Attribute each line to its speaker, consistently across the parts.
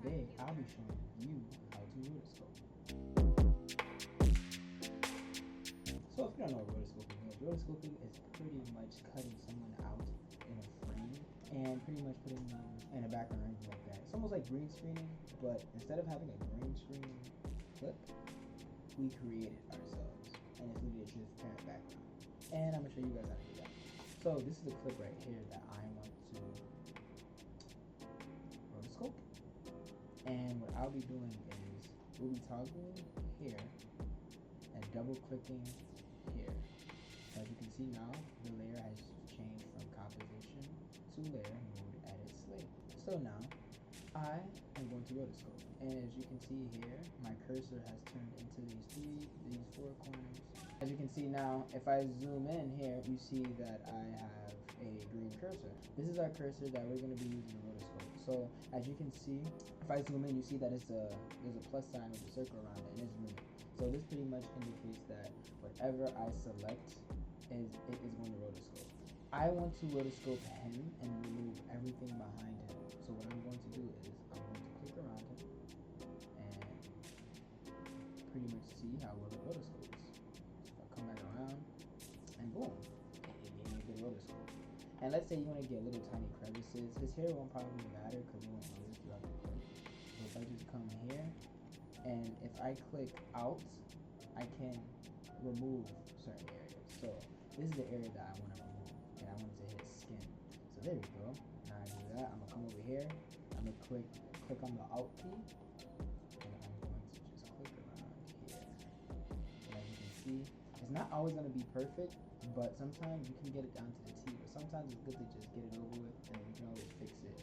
Speaker 1: today I'll be showing you how to rotoscope. So if you don't know what rotoscoping is pretty much cutting someone out in a frame and pretty much putting them in a background or anything like that. It's almost like green screening, but instead of having a green screen clip, we created ourselves, and it's literally a transparent background. And I'm gonna show you guys how to do that. So this is the clip right here that I want to rotoscope, and what I'll be doing is we'll be toggling here and double clicking here. So as you can see now, the layer has changed from composition to layer mode edit slate. So now I am going to rotoscope, and as you can see here, my cursor has turned into these four corners. As you can see now, if I zoom in here, you see that I have a green cursor. This is our cursor that we're going to be using to rotoscope. So as you can see, if I zoom in, you see that there's a plus sign with a circle around it, and it's moving. So this pretty much indicates that whatever I select is going to rotoscope. I want to rotoscope him and remove everything behind him. So what I'm going to do is I'm going to click around him and pretty much see how well it rotoscopes. So if I come back around and boom, it gave me a good rotoscope. And let's say you want to get little tiny crevices. His hair won't probably matter because you won't notice throughout the clip. So if I just come here and if I click out, I can remove certain areas. So this is the area that I want to remove, and I want to hit his skin. So there we go. Now I do that. I'm gonna come over here. I'm gonna click on the Alt key, and I'm going to just click around here. And as you can see, it's not always gonna be perfect, but sometimes you can get it down to the T. But sometimes it's good to just get it over with, and you can always fix it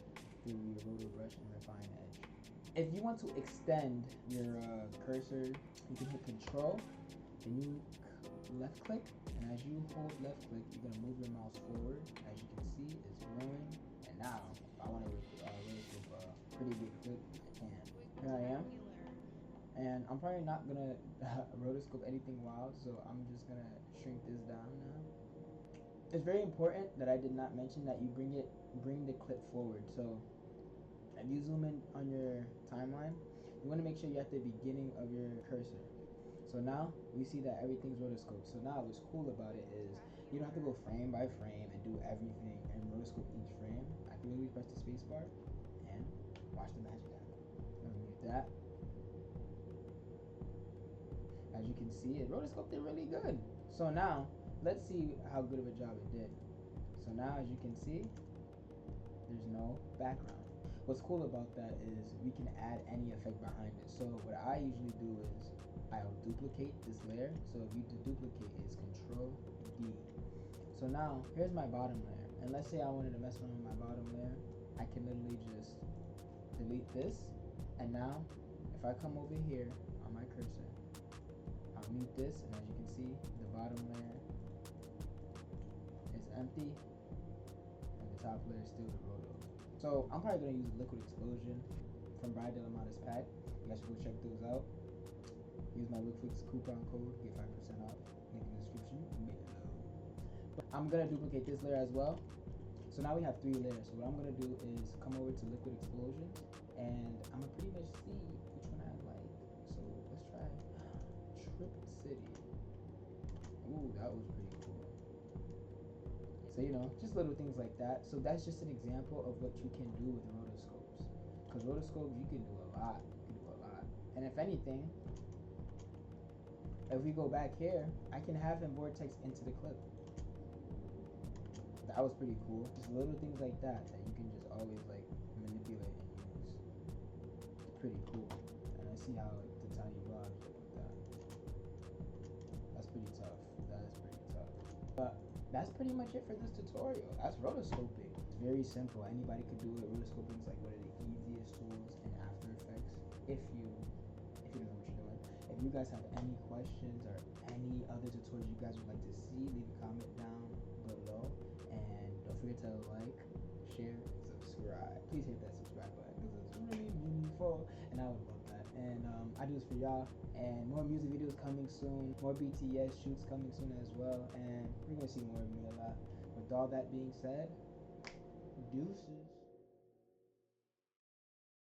Speaker 1: through your roto brush and refine edge. If you want to extend your cursor, you can hit Control, then you left click, and as you hold left click, you're going to move your mouse forward. As you can see, it's growing, and now if I want to rotoscope a pretty big clip, I can. Here I am, and I'm probably not going to rotoscope anything wild, so I'm just going to shrink this down now. It's very important that I did not mention that you bring the clip forward. So if you zoom in on your timeline, you want to make sure you're at the beginning of your cursor. So now we see that everything's rotoscoped. So now what's cool about it is you don't have to go frame by frame and do everything and rotoscope each frame. I can literally press the space bar and watch the magic happen. I'm gonna mute that. As you can see, it rotoscoped it really good. So now let's see how good of a job it did. So now as you can see, there's no background. What's cool about that is we can add any effect behind it. So what I usually do is I'll duplicate this layer. So if you duplicate, it's Control D. So now here's my bottom layer, and let's say I wanted to mess around with my bottom layer, I can literally just delete this, and now if I come over here on my cursor, I'll mute this, and as you can see, the bottom layer is empty and the top layer is still the roto. So I'm probably going to use Liquid Explosion from Brian De La Mata's pack. You guys should go check those out. Use my WickFlicks coupon code, get 5% off. Link in the description below. I'm going to duplicate this layer as well. So now we have 3 layers. So what I'm going to do is come over to Liquid Explosion, and I'm going to pretty much see which one I like. So let's try Trip City. Ooh, that was pretty cool. So, you know, just little things like that. So that's just an example of what you can do with rotoscopes. Because rotoscopes, you can do a lot. And if anything, if we go back here, I can have him vortex into the clip. That was pretty cool. Just little things like that you can just always like manipulate and use. It's pretty cool. And I see how like the tiny blobs look with that. That's pretty tough. But that's pretty much it for this tutorial. That's rotoscoping. It's very simple. Anybody could do it. Rotoscoping is like one of the easiest tools in After Effects if you know what you're doing. If you guys have any questions or any other tutorials you guys would like to see, leave a comment down below, and don't forget to like, share, and subscribe. Please hit that subscribe button because it's really meaningful, and I would love that. And I do this for y'all, and more music videos coming soon, more BTS shoots coming soon as well, and we're gonna see more of me a lot. With all that being said, deuces.